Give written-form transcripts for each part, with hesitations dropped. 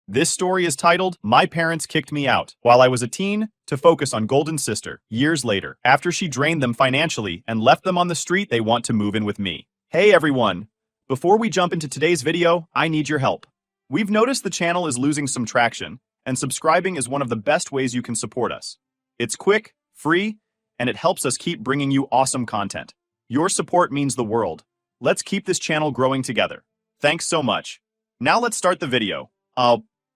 This story is titled, My Parents Kicked Me Out While I Was a Teen, to focus on Golden's sister, years later, after she drained them financially and left them on the street. They want to move in with me. Hey everyone! Before we jump into today's video, I need your help. We've noticed the channel is losing some traction, and subscribing is one of the best ways you can support us. It's quick, free, and it helps us keep bringing you awesome content. Your support means the world. Let's keep this channel growing together. Thanks so much. Now let's start the video.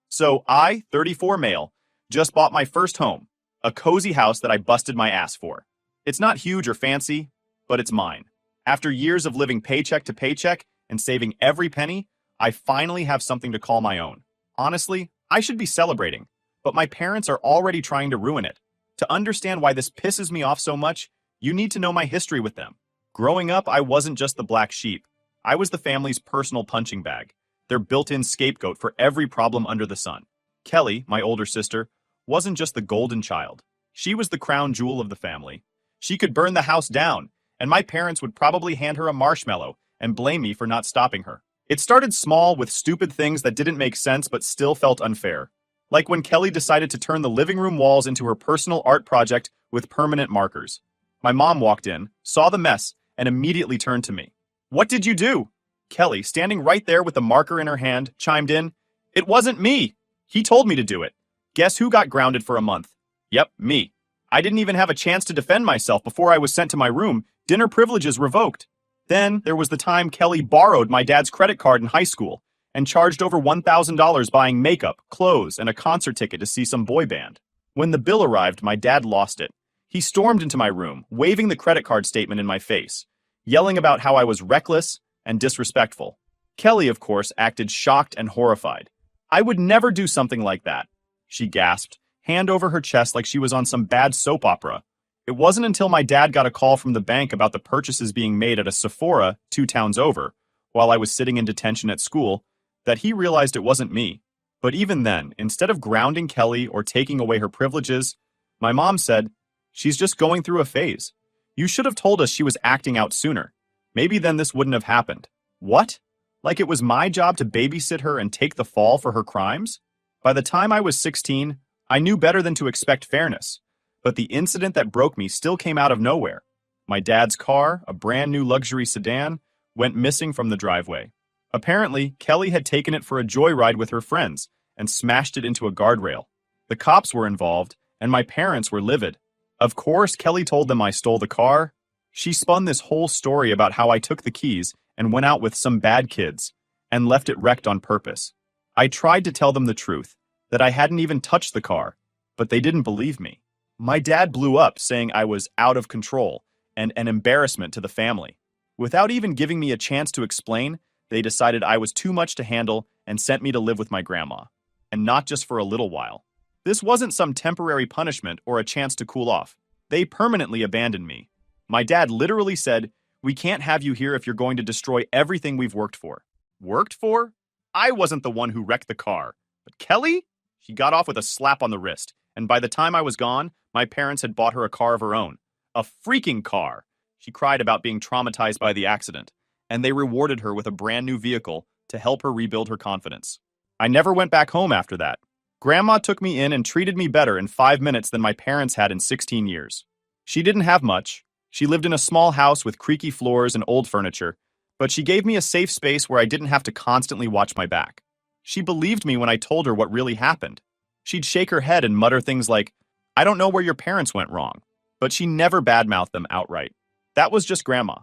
So I, 34 male, just bought my first home, a cozy house that I busted my ass for. It's not huge or fancy, but it's mine. After years of living paycheck to paycheck and saving every penny, I finally have something to call my own. Honestly, I should be celebrating, but my parents are already trying to ruin it. To understand why this pisses me off so much, you need to know my history with them. Growing up, I wasn't just the black sheep. I was the family's personal punching bag, their built-in scapegoat for every problem under the sun. Kelly, my older sister, wasn't just the golden child. She was the crown jewel of the family. She could burn the house down, and my parents would probably hand her a marshmallow and blame me for not stopping her. It started small with stupid things that didn't make sense but still felt unfair. Like when Kelly decided to turn the living room walls into her personal art project with permanent markers. My mom walked in, saw the mess, and immediately turned to me. "What did you do?" Kelly, standing right there with the marker in her hand, chimed in, "It wasn't me. He told me to do it." Guess who got grounded for a month? Yep, me. I didn't even have a chance to defend myself before I was sent to my room. Dinner privileges revoked. Then there was the time Kelly borrowed my dad's credit card in high school and charged over $1,000 buying makeup, clothes, and a concert ticket to see some boy band. When the bill arrived, my dad lost it. He stormed into my room, waving the credit card statement in my face, yelling about how I was reckless and disrespectful. Kelly, of course, acted shocked and horrified. "I would never do something like that," she gasped, hand over her chest like she was on some bad soap opera. It wasn't until my dad got a call from the bank about the purchases being made at a Sephora 2 towns over, while I was sitting in detention at school, that he realized it wasn't me. But even then, instead of grounding Kelly or taking away her privileges, my mom said, "She's just going through a phase. You should have told us she was acting out sooner. Maybe then this wouldn't have happened." What? Like it was my job to babysit her and take the fall for her crimes? By the time I was 16, I knew better than to expect fairness. But the incident that broke me still came out of nowhere. My dad's car, a brand new luxury sedan, went missing from the driveway. Apparently, Kelly had taken it for a joyride with her friends and smashed it into a guardrail. The cops were involved, and my parents were livid. Of course, Kelly told them I stole the car. She spun this whole story about how I took the keys and went out with some bad kids and left it wrecked on purpose. I tried to tell them the truth, that I hadn't even touched the car, but they didn't believe me. My dad blew up saying I was out of control and an embarrassment to the family. Without even giving me a chance to explain, they decided I was too much to handle and sent me to live with my grandma. And not just for a little while. This wasn't some temporary punishment or a chance to cool off. They permanently abandoned me. My dad literally said, "We can't have you here if you're going to destroy everything we've worked for." Worked for? I wasn't the one who wrecked the car. But Kelly? She got off with a slap on the wrist, and by the time I was gone, my parents had bought her a car of her own. A freaking car! She cried about being traumatized by the accident, and they rewarded her with a brand new vehicle to help her rebuild her confidence. I never went back home after that. Grandma took me in and treated me better in 5 minutes than my parents had in 16 years. She didn't have much. She lived in a small house with creaky floors and old furniture, but she gave me a safe space where I didn't have to constantly watch my back. She believed me when I told her what really happened. She'd shake her head and mutter things like, "I don't know where your parents went wrong," but she never badmouthed them outright. That was just Grandma.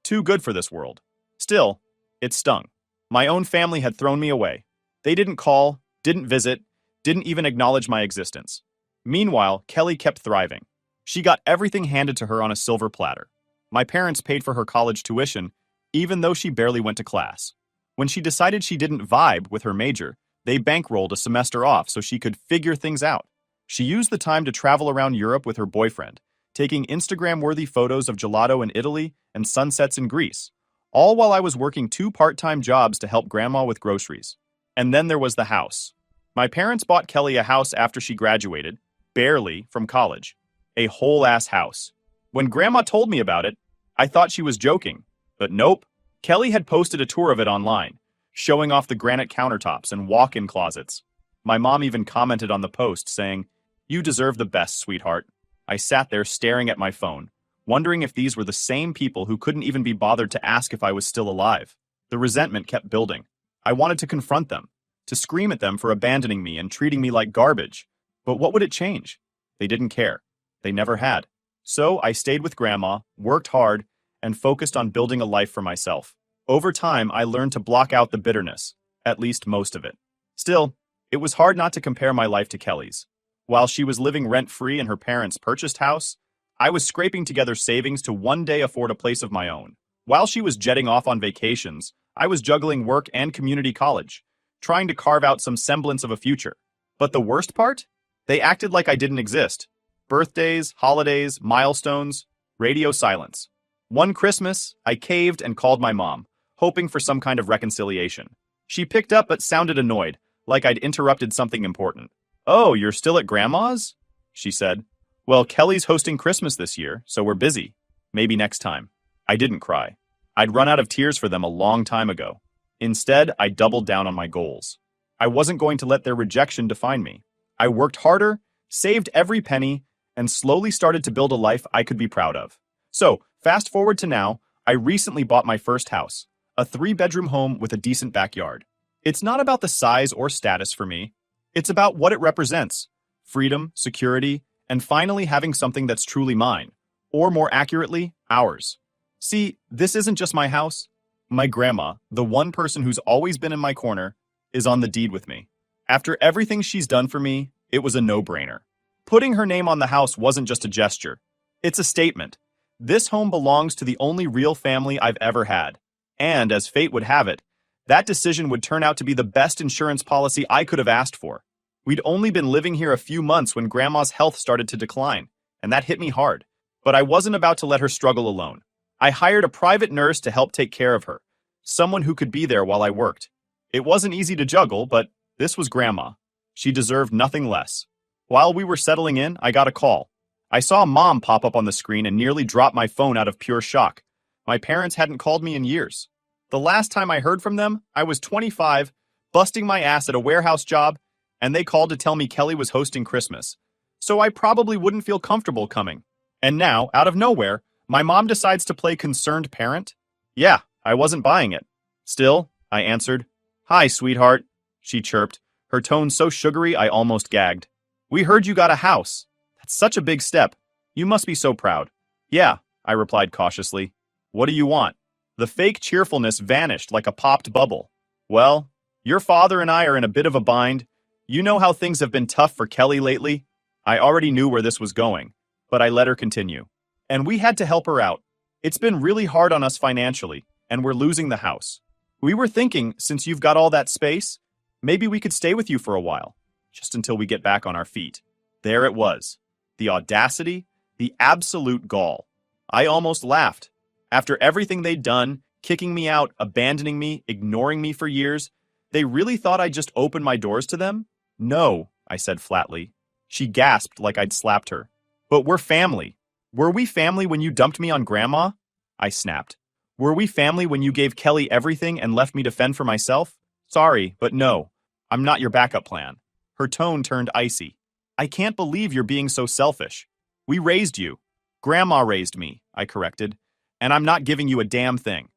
Too good for this world. Still, it stung. My own family had thrown me away. They didn't call, didn't visit, didn't even acknowledge my existence. Meanwhile, Kelly kept thriving. She got everything handed to her on a silver platter. My parents paid for her college tuition, even though she barely went to class. When she decided she didn't vibe with her major, they bankrolled a semester off so she could figure things out. She used the time to travel around Europe with her boyfriend, taking Instagram-worthy photos of gelato in Italy and sunsets in Greece, all while I was working 2 part-time jobs to help Grandma with groceries. And then there was the house. My parents bought Kelly a house after she graduated, barely, from college. A whole-ass house. When Grandma told me about it, I thought she was joking, but nope. Kelly had posted a tour of it online, showing off the granite countertops and walk-in closets. My mom even commented on the post saying, "You deserve the best, sweetheart." I sat there staring at my phone, wondering if these were the same people who couldn't even be bothered to ask if I was still alive. The resentment kept building. I wanted to confront them, to scream at them for abandoning me and treating me like garbage. But what would it change? They didn't care. They never had. So I stayed with Grandma, worked hard, and focused on building a life for myself. Over time, I learned to block out the bitterness, at least most of it. Still, it was hard not to compare my life to Kelly's. While she was living rent-free in her parents' purchased house, I was scraping together savings to one day afford a place of my own. While she was jetting off on vacations, I was juggling work and community college, trying to carve out some semblance of a future. But the worst part? They acted like I didn't exist. Birthdays, holidays, milestones, radio silence. One Christmas, I caved and called my mom, hoping for some kind of reconciliation. She picked up but sounded annoyed, like I'd interrupted something important. "Oh, you're still at Grandma's?" she said. "Well, Kelly's hosting Christmas this year, so we're busy. Maybe next time." I didn't cry. I'd run out of tears for them a long time ago. Instead, I doubled down on my goals. I wasn't going to let their rejection define me. I worked harder, saved every penny, and slowly started to build a life I could be proud of. So, fast forward to now, I recently bought my first house, a 3-bedroom home with a decent backyard. It's not about the size or status for me. It's about what it represents: freedom, security, and finally having something that's truly mine, or more accurately, ours. See, this isn't just my house. My grandma, the one person who's always been in my corner, is on the deed with me. After everything she's done for me, it was a no-brainer. Putting her name on the house wasn't just a gesture. It's a statement. This home belongs to the only real family I've ever had. And, as fate would have it, that decision would turn out to be the best insurance policy I could have asked for. We'd only been living here a few months when Grandma's health started to decline, and that hit me hard. But I wasn't about to let her struggle alone. I hired a private nurse to help take care of her, someone who could be there while I worked. It wasn't easy to juggle, but this was Grandma. She deserved nothing less. While we were settling in, I got a call. I saw Mom pop up on the screen and nearly dropped my phone out of pure shock. My parents hadn't called me in years. The last time I heard from them, I was 25, busting my ass at a warehouse job, and they called to tell me Kelly was hosting Christmas. So I probably wouldn't feel comfortable coming. And now, out of nowhere, my mom decides to play concerned parent? Yeah, I wasn't buying it. Still, I answered. "Hi, sweetheart," she chirped, her tone so sugary I almost gagged. "We heard you got a house. That's such a big step. You must be so proud." "Yeah," I replied cautiously. "What do you want?" The fake cheerfulness vanished like a popped bubble. "Well, your father and I are in a bit of a bind. You know how things have been tough for Kelly lately?" I already knew where this was going, but I let her continue. "And we had to help her out. It's been really hard on us financially, and we're losing the house. We were thinking, since you've got all that space, maybe we could stay with you for a while, just until we get back on our feet." There it was. The audacity, the absolute gall. I almost laughed. After everything they'd done, kicking me out, abandoning me, ignoring me for years, they really thought I'd just open my doors to them? "No," I said flatly. She gasped like I'd slapped her. "But we're family. Were we family when you dumped me on Grandma?" I snapped. "Were we family when you gave Kelly everything and left me to fend for myself? Sorry, but no. I'm not your backup plan." Her tone turned icy. "I can't believe you're being so selfish. We raised you. Grandma raised me," I corrected. "And I'm not giving you a damn thing."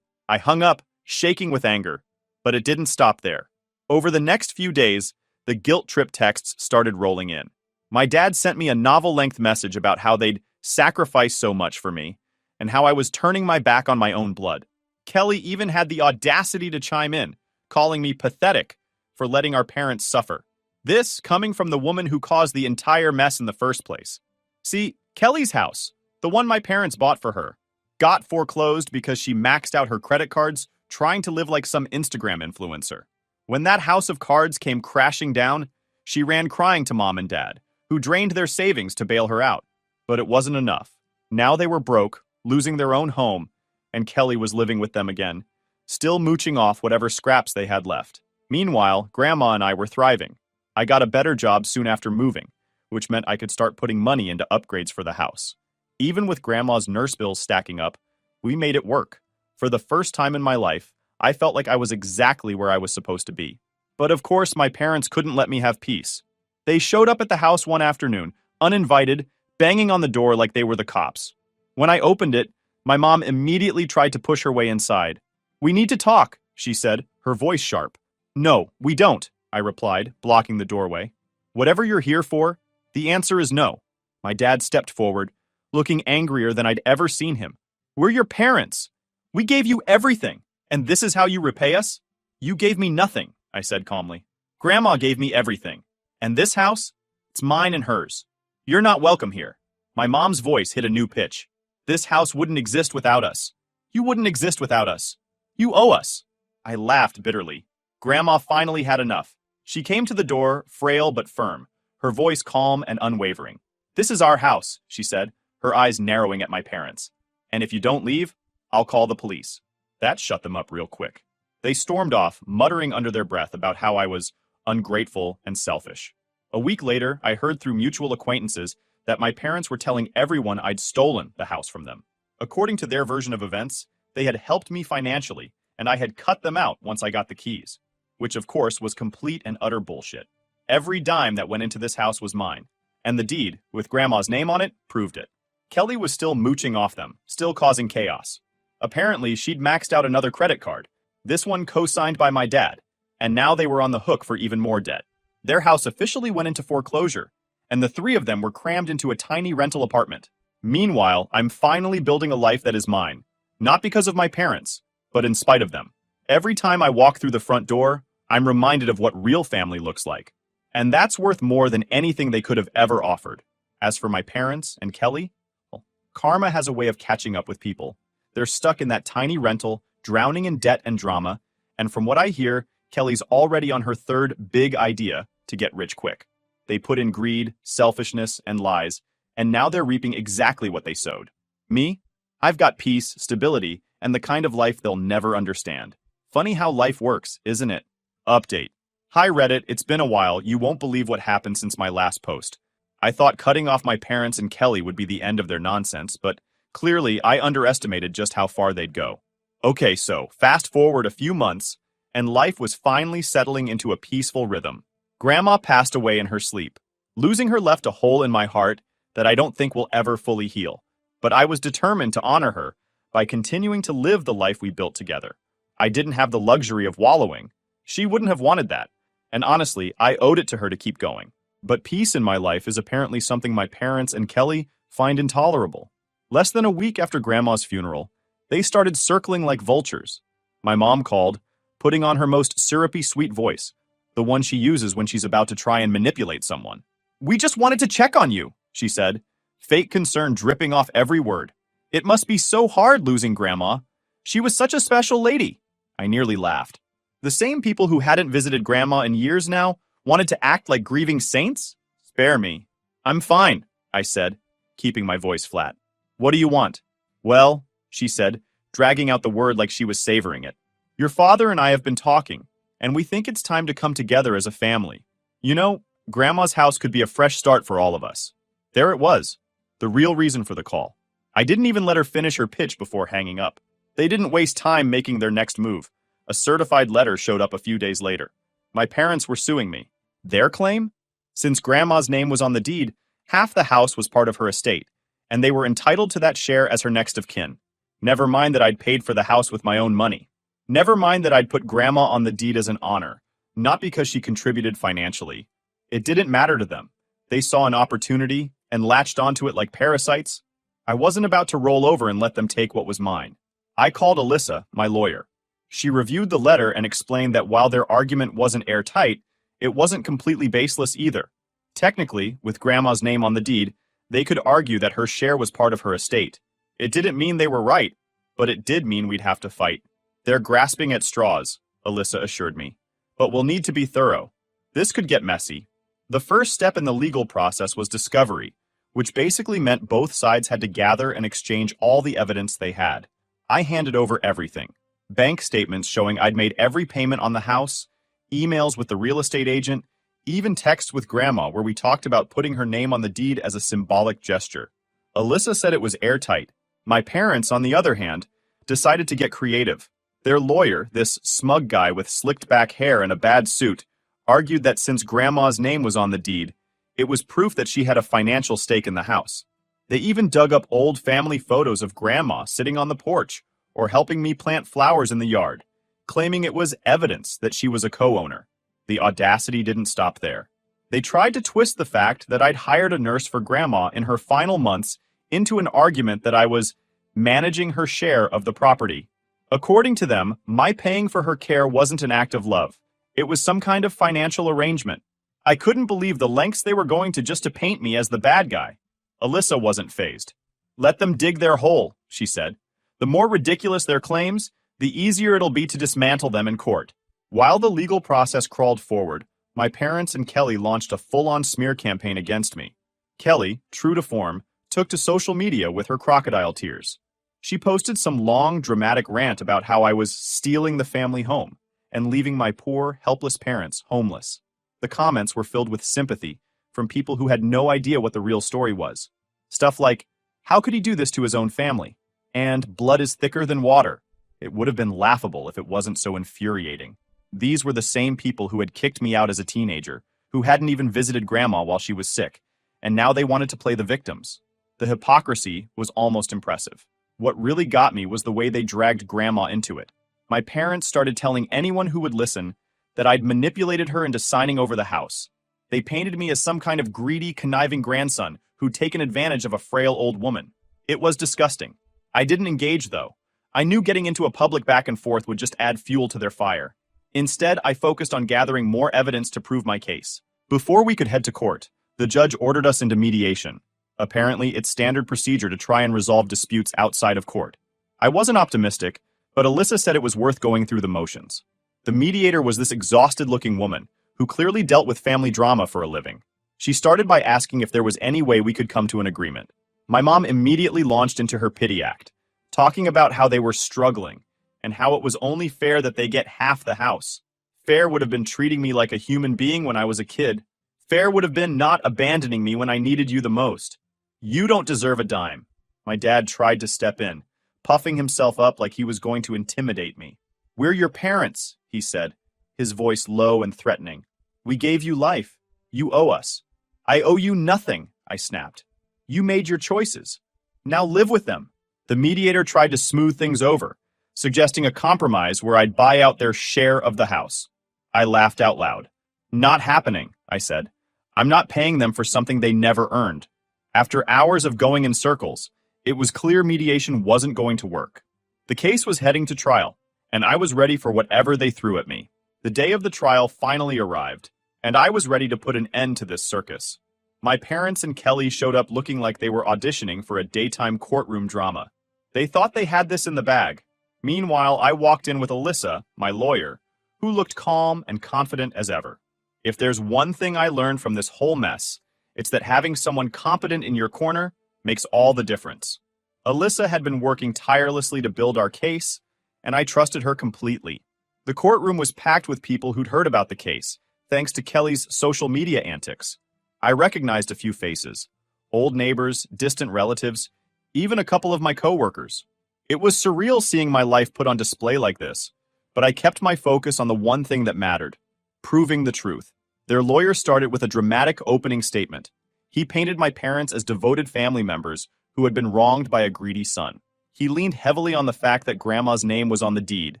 I hung up, shaking with anger. But it didn't stop there. Over the next few days, the guilt trip texts started rolling in. My dad sent me a novel-length message about how they'd sacrificed so much for me, and how I was turning my back on my own blood. Kelly even had the audacity to chime in, calling me pathetic for letting our parents suffer. This coming from the woman who caused the entire mess in the first place. See, Kelly's house, the one my parents bought for her, got foreclosed because she maxed out her credit cards trying to live like some Instagram influencer. When that house of cards came crashing down, she ran crying to Mom and Dad, who drained their savings to bail her out. But it wasn't enough. Now they were broke, losing their own home, and Kelly was living with them again, still mooching off whatever scraps they had left. Meanwhile, Grandma and I were thriving. I got a better job soon after moving, which meant I could start putting money into upgrades for the house. Even with Grandma's nurse bills stacking up, we made it work. For the first time in my life, I felt like I was exactly where I was supposed to be. But of course, my parents couldn't let me have peace. They showed up at the house one afternoon, uninvited, banging on the door like they were the cops. When I opened it, my mom immediately tried to push her way inside. "We need to talk," she said, her voice sharp. "No, we don't," I replied, blocking the doorway. "Whatever you're here for, the answer is no." My dad stepped forward, looking angrier than I'd ever seen him. "We're your parents. We gave you everything, and this is how you repay us?" "You gave me nothing," I said calmly. "Grandma gave me everything. And this house? It's mine and hers. You're not welcome here." My mom's voice hit a new pitch. "This house wouldn't exist without us. You wouldn't exist without us. You owe us." I laughed bitterly. Grandma finally had enough. She came to the door, frail but firm, her voice calm and unwavering. "This is our house," she said, her eyes narrowing at my parents. "And if you don't leave, I'll call the police." That shut them up real quick. They stormed off, muttering under their breath about how I was ungrateful and selfish. A week later, I heard through mutual acquaintances that my parents were telling everyone I'd stolen the house from them. According to their version of events, they had helped me financially, and I had cut them out once I got the keys, which of course was complete and utter bullshit. Every dime that went into this house was mine, and the deed, with Grandma's name on it, proved it. Kelly was still mooching off them, still causing chaos. Apparently, she'd maxed out another credit card, this one co-signed by my dad, and now they were on the hook for even more debt. Their house officially went into foreclosure, and the three of them were crammed into a tiny rental apartment. Meanwhile, I'm finally building a life that is mine, not because of my parents, but in spite of them. Every time I walk through the front door, I'm reminded of what real family looks like. And that's worth more than anything they could have ever offered. As for my parents and Kelly, well, karma has a way of catching up with people. They're stuck in that tiny rental, drowning in debt and drama, and from what I hear, Kelly's already on her third big idea to get rich quick. They put in greed, selfishness, and lies, and now they're reaping exactly what they sowed. Me? I've got peace, stability, and the kind of life they'll never understand. Funny how life works, isn't it? Update. Hi Reddit, it's been a while. You won't believe what happened since my last post. I thought cutting off my parents and Kelly would be the end of their nonsense, but clearly I underestimated just how far they'd go. Okay, so fast forward a few months, and life was finally settling into a peaceful rhythm. Grandma passed away in her sleep. Losing her left a hole in my heart that I don't think will ever fully heal. But I was determined to honor her by continuing to live the life we built together. I didn't have the luxury of wallowing. She wouldn't have wanted that. And honestly, I owed it to her to keep going. But peace in my life is apparently something my parents and Kelly find intolerable. Less than a week after Grandma's funeral, they started circling like vultures. My mom called, putting on her most syrupy sweet voice, the one she uses when she's about to try and manipulate someone. "We just wanted to check on you," she said, fake concern dripping off every word. "It must be so hard losing Grandma. She was such a special lady." I nearly laughed. The same people who hadn't visited Grandma in years now wanted to act like grieving saints? Spare me. "I'm fine," I said, keeping my voice flat. "What do you want?" "Well," she said, dragging out the word like she was savoring it. "Your father and I have been talking, and we think it's time to come together as a family. You know, Grandma's house could be a fresh start for all of us." There it was, the real reason for the call. I didn't even let her finish her pitch before hanging up. They didn't waste time making their next move. A certified letter showed up a few days later. My parents were suing me. Their claim? Since Grandma's name was on the deed, half the house was part of her estate, and they were entitled to that share as her next of kin. Never mind that I'd paid for the house with my own money. Never mind that I'd put Grandma on the deed as an honor, not because she contributed financially. It didn't matter to them. They saw an opportunity and latched onto it like parasites. I wasn't about to roll over and let them take what was mine. I called Alyssa, my lawyer. She reviewed the letter and explained that while their argument wasn't airtight, it wasn't completely baseless either. Technically, with Grandma's name on the deed, they could argue that her share was part of her estate. It didn't mean they were right, but it did mean we'd have to fight. "They're grasping at straws," Alyssa assured me. "But we'll need to be thorough. This could get messy." The first step in the legal process was discovery, which basically meant both sides had to gather and exchange all the evidence they had. I handed over everything. Bank statements showing I'd made every payment on the house, emails with the real estate agent, even texts with Grandma where we talked about putting her name on the deed as a symbolic gesture. Alyssa said it was airtight. My parents, on the other hand, decided to get creative. Their lawyer, this smug guy with slicked back hair and a bad suit, argued that since Grandma's name was on the deed, it was proof that she had a financial stake in the house. They even dug up old family photos of Grandma sitting on the porch or helping me plant flowers in the yard, claiming it was evidence that she was a co-owner. The audacity didn't stop there. They tried to twist the fact that I'd hired a nurse for Grandma in her final months into an argument that I was managing her share of the property. According to them, my paying for her care wasn't an act of love. It was some kind of financial arrangement. I couldn't believe the lengths they were going to just to paint me as the bad guy. Alyssa wasn't fazed. "Let them dig their hole," she said. "The more ridiculous their claims, the easier it'll be to dismantle them in court." While the legal process crawled forward, my parents and Kelly launched a full-on smear campaign against me. Kelly, true to form, took to social media with her crocodile tears. She posted some long, dramatic rant about how I was stealing the family home and leaving my poor, helpless parents homeless. The comments were filled with sympathy from people who had no idea what the real story was. Stuff like, "How could he do this to his own family?" and "Blood is thicker than water." It would have been laughable if it wasn't so infuriating. These were the same people who had kicked me out as a teenager, who hadn't even visited Grandma while she was sick, and now they wanted to play the victims. The hypocrisy was almost impressive. What really got me was the way they dragged Grandma into it. My parents started telling anyone who would listen that I'd manipulated her into signing over the house. They painted me as some kind of greedy, conniving grandson who'd taken advantage of a frail old woman. It was disgusting. I didn't engage, though. I knew getting into a public back and forth would just add fuel to their fire. Instead, I focused on gathering more evidence to prove my case. Before we could head to court, the judge ordered us into mediation. Apparently, it's standard procedure to try and resolve disputes outside of court. I wasn't optimistic, but Alyssa said it was worth going through the motions. The mediator was this exhausted-looking woman who clearly dealt with family drama for a living. She started by asking if there was any way we could come to an agreement. My mom immediately launched into her pity act, talking about how they were struggling and how it was only fair that they get half the house. Fair would have been treating me like a human being when I was a kid. Fair would have been not abandoning me when I needed you the most. "You don't deserve a dime." My dad tried to step in, puffing himself up like he was going to intimidate me. "We're your parents," he said, his voice low and threatening. "We gave you life. You owe us." "I owe you nothing," I snapped. "You made your choices. Now live with them." The mediator tried to smooth things over, suggesting a compromise where I'd buy out their share of the house. I laughed out loud. "Not happening," I said. "I'm not paying them for something they never earned." After hours of going in circles, it was clear mediation wasn't going to work. The case was heading to trial, and I was ready for whatever they threw at me. The day of the trial finally arrived, and I was ready to put an end to this circus. My parents and Kelly showed up looking like they were auditioning for a daytime courtroom drama. They thought they had this in the bag. Meanwhile, I walked in with Alyssa, my lawyer, who looked calm and confident as ever. If there's one thing I learned from this whole mess, it's that having someone competent in your corner makes all the difference. Alyssa had been working tirelessly to build our case, and I trusted her completely. The courtroom was packed with people who'd heard about the case, thanks to Kelly's social media antics. I recognized a few faces: old neighbors, distant relatives, even a couple of my coworkers. It was surreal seeing my life put on display like this, but I kept my focus on the one thing that mattered: proving the truth. Their lawyer started with a dramatic opening statement. He painted my parents as devoted family members who had been wronged by a greedy son. He leaned heavily on the fact that Grandma's name was on the deed,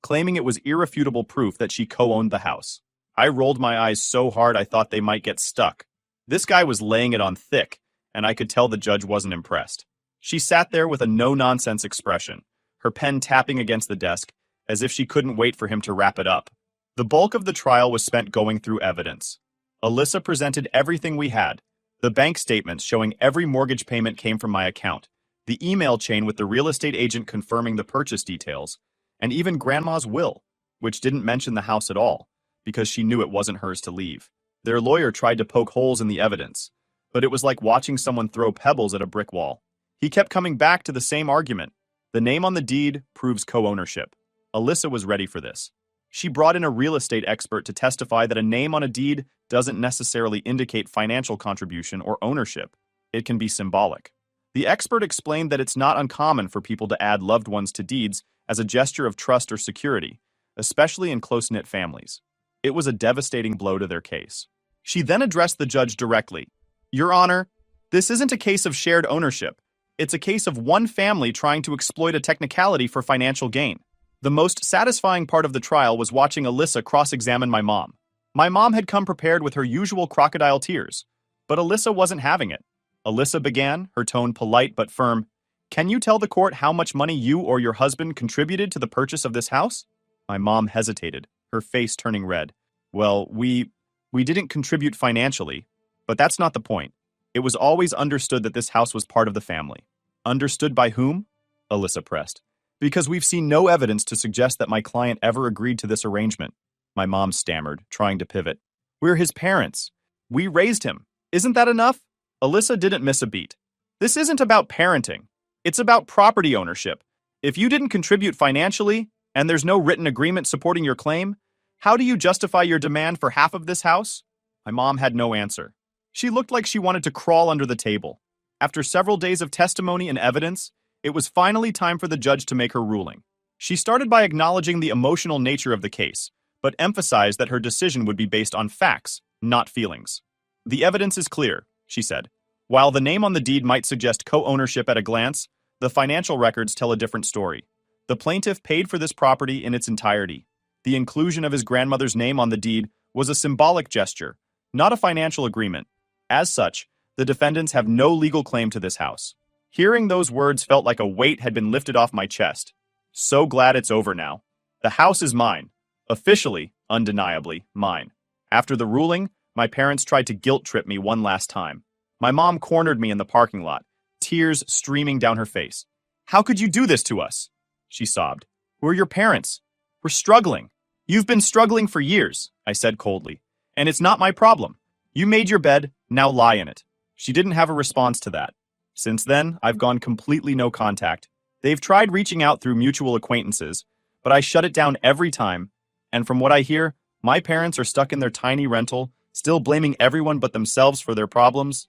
claiming it was irrefutable proof that she co-owned the house. I rolled my eyes so hard I thought they might get stuck. This guy was laying it on thick, and I could tell the judge wasn't impressed. She sat there with a no-nonsense expression, her pen tapping against the desk, as if she couldn't wait for him to wrap it up. The bulk of the trial was spent going through evidence. Alyssa presented everything we had: the bank statements showing every mortgage payment came from my account, the email chain with the real estate agent confirming the purchase details, and even Grandma's will, which didn't mention the house at all, because she knew it wasn't hers to leave. Their lawyer tried to poke holes in the evidence, but it was like watching someone throw pebbles at a brick wall. He kept coming back to the same argument: the name on the deed proves co-ownership. Alyssa was ready for this. She brought in a real estate expert to testify that a name on a deed doesn't necessarily indicate financial contribution or ownership. It can be symbolic. The expert explained that it's not uncommon for people to add loved ones to deeds as a gesture of trust or security, especially in close-knit families. It was a devastating blow to their case. She then addressed the judge directly. "Your Honor, this isn't a case of shared ownership. It's a case of one family trying to exploit a technicality for financial gain." The most satisfying part of the trial was watching Alyssa cross-examine my mom. My mom had come prepared with her usual crocodile tears, but Alyssa wasn't having it. Alyssa began, her tone polite but firm. "Can you tell the court how much money you or your husband contributed to the purchase of this house?" My mom hesitated, her face turning red. "Well, we didn't contribute financially, but that's not the point. It was always understood that this house was part of the family." "Understood by whom?" Alyssa pressed. "Because we've seen no evidence to suggest that my client ever agreed to this arrangement." My mom stammered, trying to pivot. "We're his parents. We raised him. Isn't that enough?" Alyssa didn't miss a beat. "This isn't about parenting. It's about property ownership. If you didn't contribute financially, and there's no written agreement supporting your claim, how do you justify your demand for half of this house?" My mom had no answer. She looked like she wanted to crawl under the table. After several days of testimony and evidence, it was finally time for the judge to make her ruling. She started by acknowledging the emotional nature of the case, but emphasized that her decision would be based on facts, not feelings. "The evidence is clear," she said. "While the name on the deed might suggest co-ownership at a glance, the financial records tell a different story. The plaintiff paid for this property in its entirety. The inclusion of his grandmother's name on the deed was a symbolic gesture, not a financial agreement. As such, the defendants have no legal claim to this house." Hearing those words felt like a weight had been lifted off my chest. So glad it's over now. The house is mine. Officially, undeniably, mine. After the ruling, my parents tried to guilt-trip me one last time. My mom cornered me in the parking lot, tears streaming down her face. "How could you do this to us?" she sobbed. "We're your parents. We're struggling." "You've been struggling for years," I said coldly. "And it's not my problem. You made your bed, now lie in it." She didn't have a response to that. Since then, I've gone completely no contact. They've tried reaching out through mutual acquaintances, but I shut it down every time. And from what I hear, my parents are stuck in their tiny rental, still blaming everyone but themselves for their problems.